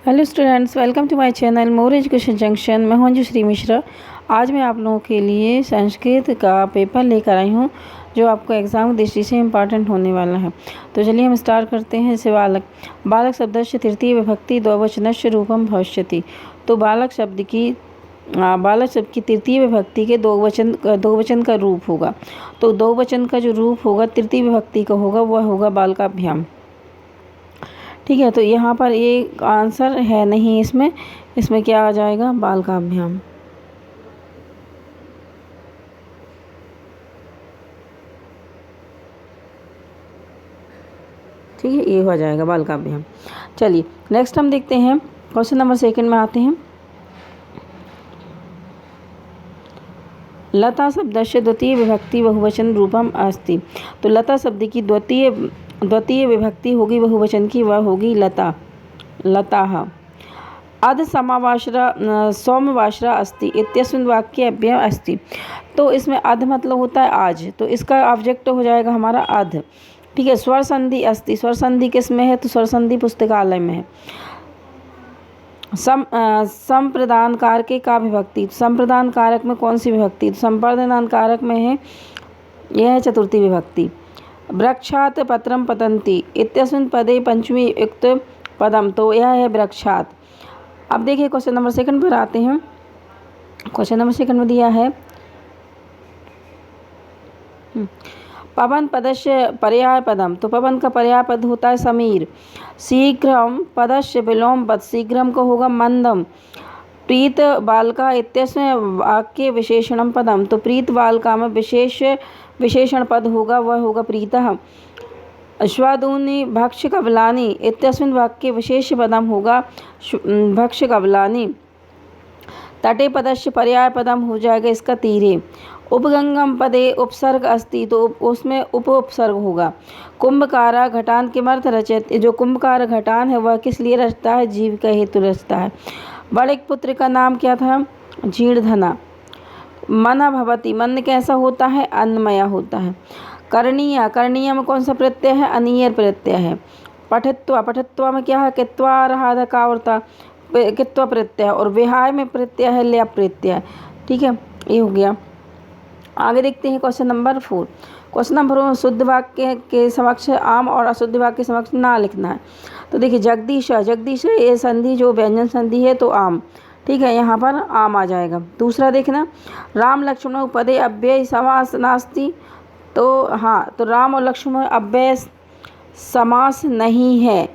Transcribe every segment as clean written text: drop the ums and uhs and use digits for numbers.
Hello students, welcome to my channel more education junction. मैं हूं अंजुश्री मिश्रा। आज मैं आप लोगों के लिए संस्कृत का पेपर लेकर आई हूं जो आपको एग्ज़ाम की दृष्टि से इम्पॉर्टेंट होने वाला है। तो चलिए हम स्टार्ट करते हैं। से बालक, बालक शब्दस्य तृतीय विभक्ति द्विवचनस्य रूपम भविष्यति। तो बालक शब्द की तृतीय विभक्ति के दो वचन का रूप होगा। तो दो वचन का जो रूप होगा तृतीय विभक्ति का होगा वह होगा बालकाभ्याम। ठीक है, तो यहाँ पर ये आंसर है नहीं, इसमें क्या आ जाएगा, बालकाभ्याम। ठीक है, ये हो जाएगा बालकाभ्याम। चलिए नेक्स्ट हम देखते हैं, क्वेश्चन नंबर 2 में आते हैं। लता शब्दस्य द्वितीय विभक्ति बहुवचन रूपम अस्ति। तो लता शब्द की द्वितीय विभक्ति होगी बहुवचन की, वह होगी लता, लताः। अध समावाश्रा सौम्यवाश्रा अस्ति इत्यस्मिन् वाक्ये अव्ययम् अस्ति। तो इसमें अध मतलब होता है आज, तो इसका ऑब्जेक्ट हो जाएगा हमारा अध। ठीक है, स्वर संधि अस्ति, स्वर संधि किस में है, तो स्वर संधि पुस्तकालय में है। संप्रदान कारक का विभक्ति, संप्रदान कारक में कौन सी विभक्ति, तो संप्रदान कारक में है, यह है चतुर्थी विभक्ति। वृक्षात् पत्रम पतन्ति इत्यस्मिन् पदे पंचमी युक्त पदम, तो यह है वृक्षात्। अब देखिए क्वेश्चन नंबर 2 पर आते हैं। क्वेश्चन नंबर 2 में दिया है पवन पदस्य पर्याय पदम। तो पवन का पर्याय पद होता है समीर। शीघ्रम पदस्य विलोम पद, शीघ्रम का होगा मंदम। प्रीत बालका इत्यस्मिन् वाक्ये विशेषणम पदम। तो प्रीत बालका में विशेषण पद होगा, वह होगा प्रीतः। अश्वादूनि भक्ष्य कबलानि इत्यस्मिन् वाक्ये विशेष पदम होगा भक्ष्य कबलानि। तटे पदस्य पर्याय पदम हो जाएगा इसका तीरे। उपगंगम पदे उपसर्ग अस्ति, तो उसमें उपसर्ग होगा। कुंभकारा घटान किमर्थ रचयति, जो कुंभकार घटान है वह किस लिए रचता है, जीविका हेतु रचता है। बड़े पुत्र का नाम क्या था, जीर्णधना। मन भवति, मन कैसा होता है, अन्नमय होता है। करणीय, करणीय में कौन सा प्रत्यय है, अनियर प्रत्यय है। पठित्वा, पठित्वा में क्या है, कित्वा रहा कावरता, कित्वा प्रत्यय है। और विहाय में प्रत्यय है ल्या प्रत्यय। ठीक है, ये हो गया। आगे देखते हैं क्वेश्चन नंबर 4। क्वेश्चन नंबर 4 शुद्ध वाक्य के समक्ष आम और अशुद्ध वाक्य के समक्ष ना लिखना है। तो देखिए जगदीश, जगदीश ये संधि जो व्यंजन संधि है तो आम। ठीक है, यहाँ पर आम आ जाएगा। दूसरा देखना, राम लक्ष्मण पदे अव्यय समास नास्ति। तो हाँ, तो राम और लक्ष्मण अव्यय समास नहीं है,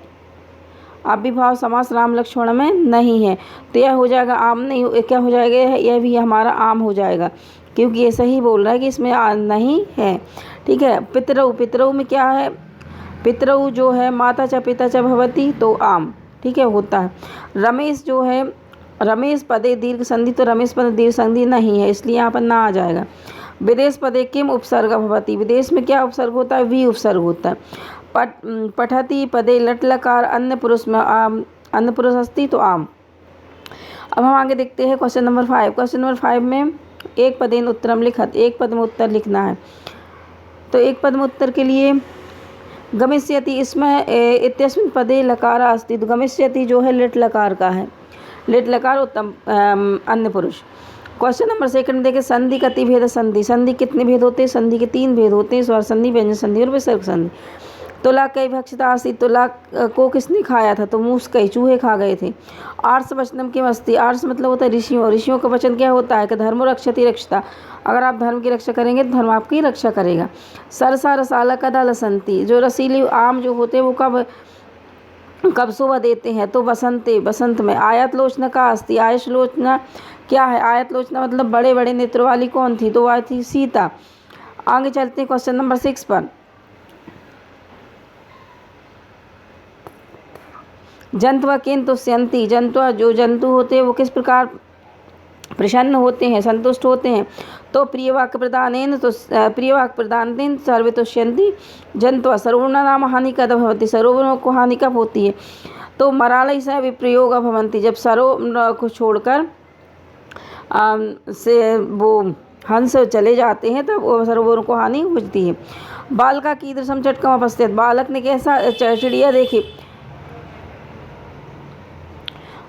अभिभाव समास राम लक्ष्मण में नहीं है, तो यह हो जाएगा आम। नहीं, क्या हो जाएगा, यह भी हमारा आम हो जाएगा, क्योंकि ये सही बोल रहा है कि इसमें नहीं है। ठीक है, पितरऊ, पितरऊ में क्या है, पितरऊ जो है माता च पिता च भवति, तो आम। ठीक है, होता है। रमेश जो है, रमेश पदे दीर्घ संधि, तो रमेश पदे दीर्घ संधि नहीं है, इसलिए यहाँ पर ना आ जाएगा। विदेश पदे किम उपसर्ग भवति, विदेश में क्या उपसर्ग होता है, वी उपसर्ग होता है। पठति पदे लट लकार अन्य पुरुष में अन्य पुरुष अस्ति, तो आम। अब हम आगे देखते हैं क्वेश्चन नंबर 5। क्वेश्चन नंबर 5 में एक पदेन उत्तरम लिखत, एक पद में उत्तर लिखना है। तो एक पद में उत्तर के लिए गमिष्यति, इसमें इत्यस्मिन् पदे लकार अस्ति, तो गमिष्यति जो है लिट लकार का है, लिट लकार उत्तम अन्य पुरुष। क्वेश्चन नंबर 2 देखें, संधि कति भेद संधि, संधि कितने भेद होते हैं, संधि के 3 भेद होते हैं, स्वर संधि, व्यंजन संधि और विसर्ग संधि। तुला कई भक्षिता आसी, तुला को किसने खाया था, तो मूस कई चूहे खा गए थे। आर्ष वचनम किम अस्ति, आर्ष मतलब होता है ऋषियों, ऋषियों का वचन क्या होता है कि धर्मो रक्षति रक्षता, अगर आप धर्म की रक्षा करेंगे तो धर्म आपकी रक्षा करेगा। सरसा रसाला कदा लसंती, जो रसीली आम जो होते हैं वो कब शोभा देते हैं, तो बसंते, बसंत में। आयत लोचना का अस्ति, आयत लोचना क्या है, आयत लोचना मतलब बड़े बड़े नेत्र वाली कौन थी, तो वह थी सीता। आगे चलते हैं क्वेश्चन नंबर 6 पर। जंतुआ किन तुष्यंती, जंतुआ जो जंतु होते हैं वो किस प्रकार प्रसन्न होते हैं, संतुष्ट होते हैं, तो प्रियवाक्य प्रदानेन, तो प्रियवाक्य प्रदानेन सर्वे तुष्यंती जंतुआ। सरोवरण नाम हानि कद भवति, सरोवरों को हानि कब होती है, तो मरालय से विप्रयोग भवन्ति, जब सरोवर को छोड़कर से वो हंस चले जाते हैं तब वो सरोवरों को हानि होती है। बालका कीदृशम चटकम अपस्थित, बालक ने कैसा चिड़िया देखी,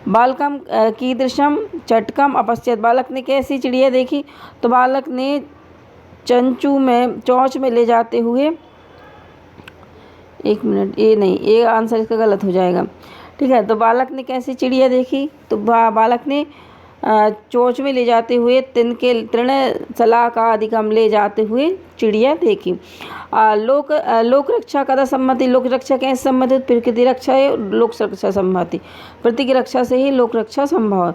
बालकम कीदृशम चटकम अपश्यत, बालक ने कैसी चिड़िया देखी, तो बालक ने चोंच में ले जाते हुए, एक मिनट, ये नहीं, ये आंसर इसका गलत हो जाएगा। ठीक है, तो बालक ने कैसी चिड़िया देखी, तो बालक ने चोंच में ले जाते हुए तृण शलाकादिकम ले जाते हुए चिड़िया देखी। लोक रक्षा कदा सम्मति, लोक रक्षा कैसे संबंधित, प्रकृति रक्षा है, लोक रक्षा संभवती, प्रकृति की रक्षा से ही लोक रक्षा संभव है।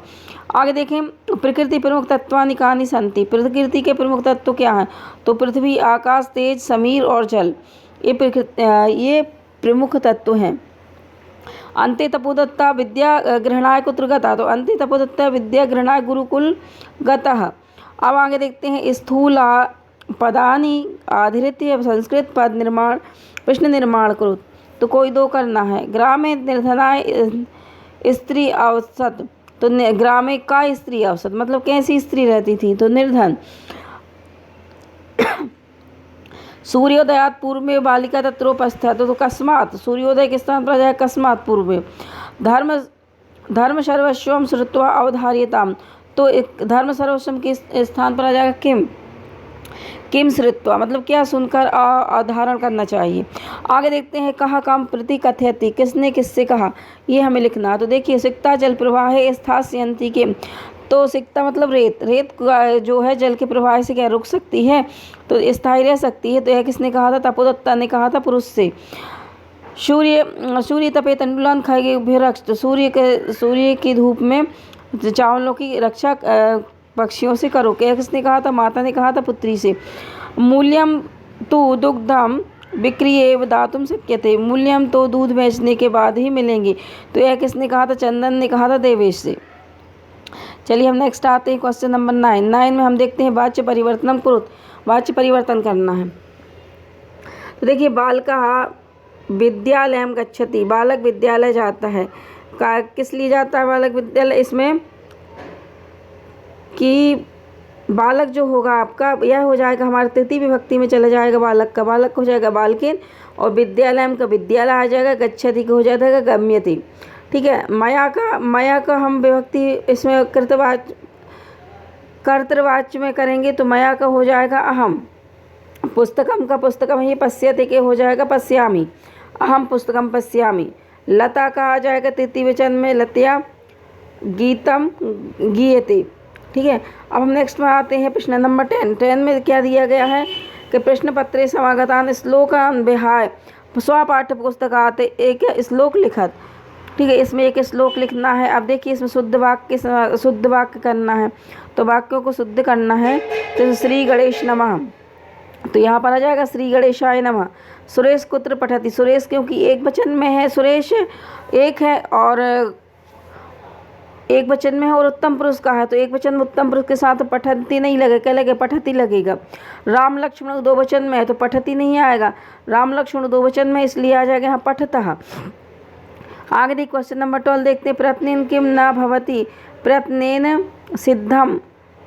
आगे देखें, प्रकृति प्रमुख तत्वानि कानि सन्ति, प्रकृति के प्रमुख तत्व क्या हैं, तो पृथ्वी, आकाश, तेज, समीर और जल, ये प्रमुख तत्व हैं। अंते तपोदत्ता विद्या ग्रहणाय कुत्र गता, तो अंते तपोदत्ता विद्या ग्रहणाय गुरुकुल गतः। अब आगे देखते हैं, स्थूल पदानि आधृत्य संस्कृत पद निर्माण, प्रश्न निर्माण करो, तो कोई दो करना है। ग्रामे निर्धनाय स्त्री अवसत, तो ग्रामे का स्त्री अवसत मतलब कैसी स्त्री रहती थी, तो निर्धन। सूर्योदयात पूर्व में बालिका तत्रोपस्थित, तो कस्मात, सूर्योदय के स्थान पर आ जाए कस्मात पूर्व में। धर्म सर्वस्वम श्रुत्वा अवधार्यताम, तो एक धर्म सर्वस्वम के स्थान पर आ जाएगा किम श्रुत्वा मतलब क्या सुनकर अवधारण करना चाहिए। आगे देखते हैं, कहा काम प्रति कथयति, किसने किससे कहा, ये हमें लिखना। तो देखिए, सिक्ता जल प्रवाह स्थास्यन्ति के, तो सिक्ता मतलब रेत जो है जल के प्रवाह से क्या रुक सकती है, तो स्थायी रह सकती है। तो यह किसने कहा था, तपोदत्ता ने कहा था पुरुष से। सूर्य तपे तंडुलान खाएगे उभयरक्ष, तो सूर्य की धूप में चावलों की रक्षा पक्षियों से करो, क्या किसने कहा था, माता ने कहा था पुत्री से। मूल्यम तो दुग्धम बिक्री दातुम शक्यते, मूल्यम तो दूध बेचने के बाद ही मिलेंगे, तो यह किसने कहा था, चंदन ने कहा था देवेश से। चलिए हम नेक्स्ट आते हैं क्वेश्चन नंबर 9 में हम देखते हैं वाच्य परिवर्तनम कुरुत, वाच्य परिवर्तन करना है। तो देखिए, बालका विद्यालयम गच्छति, बालक विद्यालय जाता है, किस लिए जाता है बालक विद्यालय, इसमें कि बालक जो होगा आपका यह हो जाएगा हमारे तृतीय विभक्ति में चला जाएगा, बालक का बालक हो जाएगा बालकेन, और विद्यालयम का विद्यालय आ जाएगा, गच्छति का हो जाएगा गम्यति। ठीक है, मया का हम विभक्ति इसमें कर्तृवाच्य में करेंगे, तो मया का हो जाएगा अहम। पुस्तकम का पुस्तकम ही पश्यते के हो जाएगा पश्यामि, अहम पुस्तकम पश्यामि। लता का आ जाएगा तृतीय वचन में लतया, गीतम गीयते। ठीक है, अब हम नेक्स्ट में आते हैं प्रश्न नंबर 10 में क्या दिया गया है कि प्रश्न पत्रे समागतान श्लोकान विहाय स्वपाठ्य पुस्तकात एक श्लोक लिखत। ठीक है, इसमें एक श्लोक लिखना है। अब देखिए, इसमें शुद्ध वाक्य करना है, तो वाक्यों को शुद्ध करना है। तो श्री गणेश नमः, तो यहाँ पर आ जाएगा श्री गणेशाय नमः। सुरेश कुत्र पठति, सुरेश क्योंकि एक वचन में है, सुरेश एक है और एक वचन में है और उत्तम पुरुष का है, तो एक वचन में उत्तम पुरुष के साथ पठती नहीं लगेगा, क्या लगेगा, पठती लगेगा। राम लक्ष्मण दो वचन में है तो पठती नहीं आएगा, राम लक्ष्मण दो वचन में इसलिए आ जाएगा यहाँ पठतः। आगे देखिए क्वेश्चन नंबर 12 देखते हैं, प्रयत्नेन किम न भवति, प्रयत्नेन सिद्धम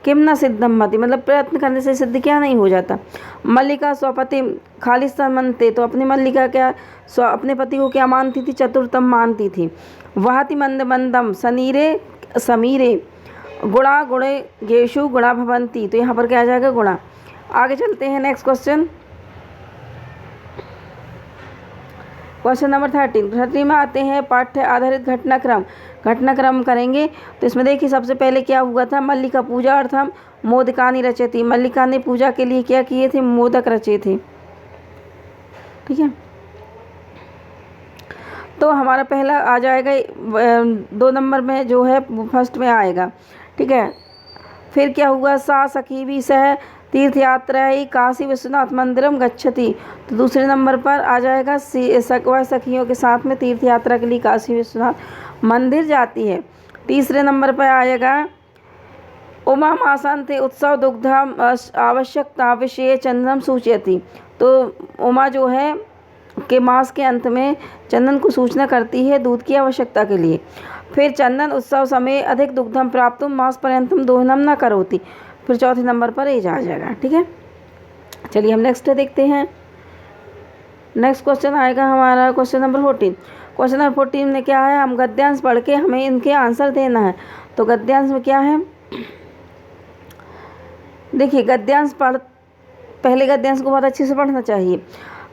किम न सिद्धम भवति, मतलब प्रयत्न करने से सिद्ध क्या नहीं हो जाता। मल्लिका स्वपति खालिस्तान मनते, तो अपनी मल्लिका क्या अपने पति को क्या मानती थी, चतुर्थम मानती थी। वहति मंद मंदम सनीरे समीरे, गुणा गुणे गेशु गुणा भवंती, तो यहाँ पर क्या आ जाएगा गुणा। आगे चलते हैं नेक्स्ट क्वेश्चन नंबर 13 में आते हैं पाठ्य आधारित घटनाक्रम करेंगे। तो इसमें देखिए सबसे पहले क्या हुआ था, मल्लिका पूजा अर्थम मोदकानि रचयति, मल्लिका ने पूजा के लिए क्या किए थे, मोदक रचे थे। ठीक है, तो हमारा पहला आ जाएगा 2 नंबर में जो है फर्स्ट में आएगा। ठीक है, फिर क्या हुआ, सा सखी भी सह तीर्थ यात्रा ही काशी विश्वनाथ मंदिरम गच्छति, तो दूसरे नंबर पर आ जाएगा वह सखियों के साथ में तीर्थ यात्रा के लिए काशी विश्वनाथ मंदिर जाती है। तीसरे नंबर पर आएगा उमा मासांते उत्सव दुग्धम आवश्यकता विषय चंदनम सूचयति, तो उमा जो है के मास के अंत में चंदन को सूचना करती है दूध की आवश्यकता के लिए। फिर चंदन उत्सव समय अधिक दुग्धम प्राप्तुम मास पर्यंतम दोहनम न करोति, फिर चौथे नंबर पर एज आ जाएगा। ठीक है, चलिए हम नेक्स्ट देखते हैं। नेक्स्ट क्वेश्चन आएगा हमारा क्वेश्चन नंबर 14। क्वेश्चन नंबर 14 में क्या है, हम गद्यांश पढ़ के हमें इनके आंसर देना है। तो गद्यांश में क्या है, देखिए गद्यांश पहले गद्यांश को बहुत अच्छे से पढ़ना चाहिए।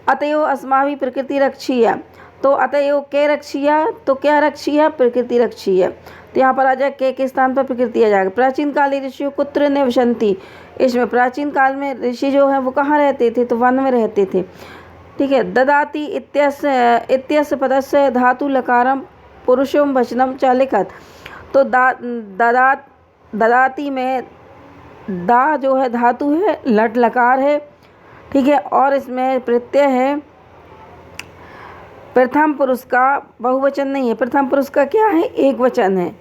अतएव अस्माभि प्रकृति रक्षीय, तो अतएव के रक्षीय, तो क्या रक्षीय, प्रकृति रक्षीय। तो यहाँ पर आ जाए के स्थान पर प्रकृति आ जाएगा। प्राचीन काल ऋषियों कुत्र निवसन्ति, इसमें प्राचीन काल में ऋषि जो है वो कहाँ रहते थे, तो वन में रहते थे। ठीक है। ददाति इत्यस्य पदस्य धातु लकारम पुरुषम वचनम च लिखत, तो ददाति में दा जो है धातु है, लट लकार है। ठीक है। और इसमें प्रत्यय है, प्रथम पुरुष का बहुवचन नहीं है, प्रथम पुरुष का क्या है, एक वचन है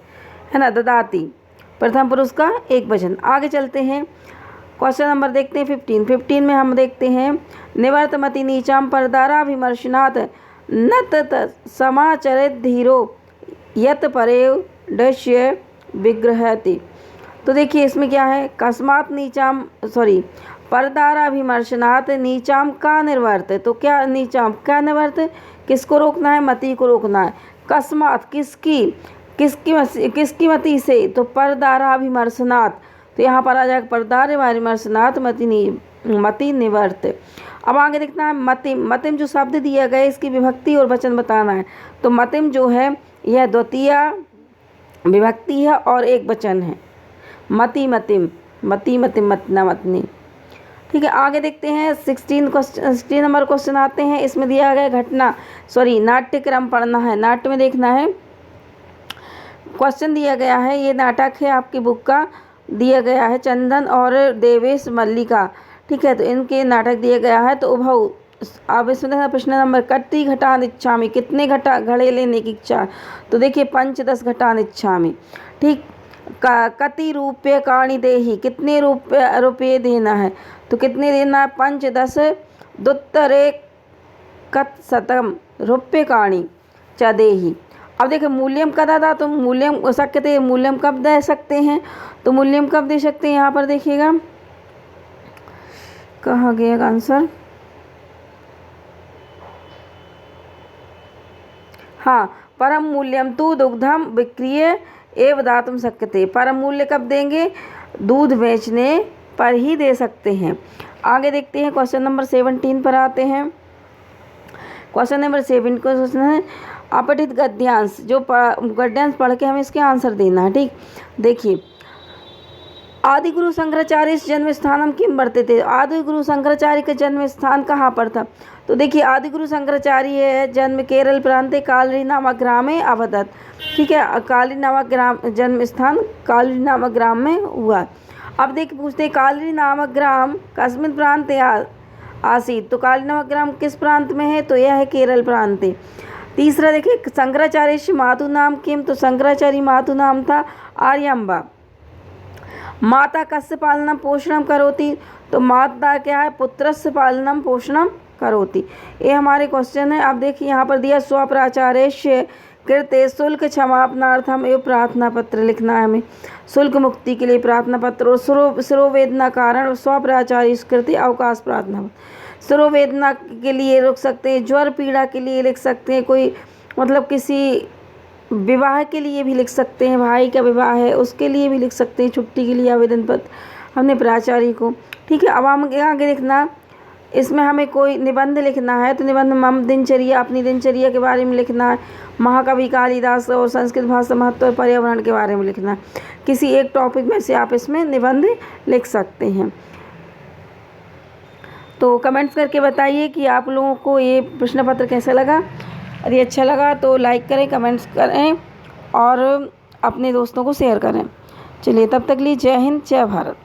ना, ददाति प्रथम पुरुष का एक वचन। आगे चलते हैं, क्वेश्चन नंबर देखते हैं 15 में हम देखते हैं निवर्तमति नीचाम परदाराभिमर्शनात् नत समाचरित धीरो यत परेव दृश्य विग्रहति। तो देखिए इसमें क्या है, कस्मात नीचाम परदाराभिमर्शनात् नीचाम का निर्वर्त, तो क्या नीचाम क्या निर्वर्त, किसको रोकना है, मति को रोकना है। कस्मात किसकी मति से, तो परदाराभिमर्शनात्, तो यहाँ पर आ जाएगा परदाराभिमर्शनात् मति निवर्त। अब आगे देखना है मतिम जो शब्द दिया गया इसकी विभक्ति और वचन बताना है। तो मतिम जो है यह द्वितीय विभक्ति है और एक वचन है, मति मतिम मतना मतनी। ठीक है। आगे देखते हैं 16 नंबर क्वेश्चन आते हैं। इसमें दिया गया नाट्यक्रम पढ़ना है, नाट्य में देखना है। क्वेश्चन दिया गया है, ये नाटक है आपकी बुक का, दिया गया है चंदन और देवेश मल्लिका। ठीक है। तो इनके नाटक दिया गया है। तो उभव, अब इसमें देखना प्रश्न नंबर कति घटान इच्छामि, कितने घड़े लेने की इच्छा। तो देखिए 5-10 घटान इच्छामि। ठीक। कति रूप्यकाणि देहि, कितने रुपये देना है, तो कितने देना है, 5-10 दुत्तरेकशतं रूप्यकाणि च देहि। अब देखिए मूल्यम कदा, तो मूल्यम सकते, मूल्यम कब दे सकते हैं, तो मूल्यम कब दे सकते हैं, यहाँ पर देखिएगा कहाँ गया आंसर, हाँ, परम मूल्यम तु दुग्धम विक्रिय एव दातुम शक्यते। परम मूल्य कब देंगे, दूध बेचने पर ही दे सकते हैं। आगे देखते हैं क्वेश्चन नंबर 17 पर आते हैं। क्वेश्चन नंबर 7 को सोचना है अपठित गद्यांश, जो गद्यांश पढ़ के हमें इसके आंसर देना है। ठीक। देखिए आदिगुरु शंकराचार्य जन्म स्थानम किम वर्तते, आदिगुरु शंकराचार्य का जन्म स्थान कहाँ पर था। तो देखिए आदिगुरु शंकराचार्य जन्म केरल प्रांत कालरी नामक ग्राम में अवदत। ठीक है। कालरी नामक ग्राम, जन्म स्थान कालरी नामक ग्राम में हुआ। अब देखिए पूछते हैं कालरी नामक ग्राम कस्मिन् प्रांते आसीत, तो कालरी नामक ग्राम किस प्रांत में है, तो यह है केरल प्रांत। तीसरा देखिए शंकराचार्य मातु नाम किम, तो शंकराचार्य मातु नाम था आर्यम्बा। माता कस्य पालनम पोषणम करोति, तो माता क्या है, पुत्रस्य पालनम पोषणम करोति। ये हमारे क्वेश्चन है। अब देखिए यहाँ पर दिया स्वप्राचार्यस्य कृते शुल्क क्षमापनार्थम एवं प्रार्थना पत्र लिखना है हमें, शुल्क मुक्ति के लिए प्रार्थना पत्र। और शिरोवेदना कारण स्वप्राचार्य कृते अवकाश प्रार्थना, शिरोवेदना के लिए लिख सकते हैं, ज्वर पीड़ा के लिए लिख सकते हैं, कोई मतलब किसी विवाह के लिए भी लिख सकते हैं, भाई का विवाह है उसके लिए भी लिख सकते हैं, छुट्टी के लिए आवेदन पत्र हमने प्राचार्य को। ठीक है। अब हम आगे लिखना, इसमें हमें कोई निबंध लिखना है, तो निबंध मम दिनचर्या, अपनी दिनचर्या के बारे में लिखना है, महाकवि कालिदास और संस्कृत भाषा महत्व और पर्यावरण के बारे में लिखना है। किसी एक टॉपिक में से आप इसमें निबंध लिख सकते हैं। तो कमेंट्स करके बताइए कि आप लोगों को ये प्रश्न पत्र कैसा लगा। यदि अच्छा लगा तो लाइक करें, कमेंट्स करें और अपने दोस्तों को शेयर करें। चलिए तब तक लिए जय हिंद, जय भारत।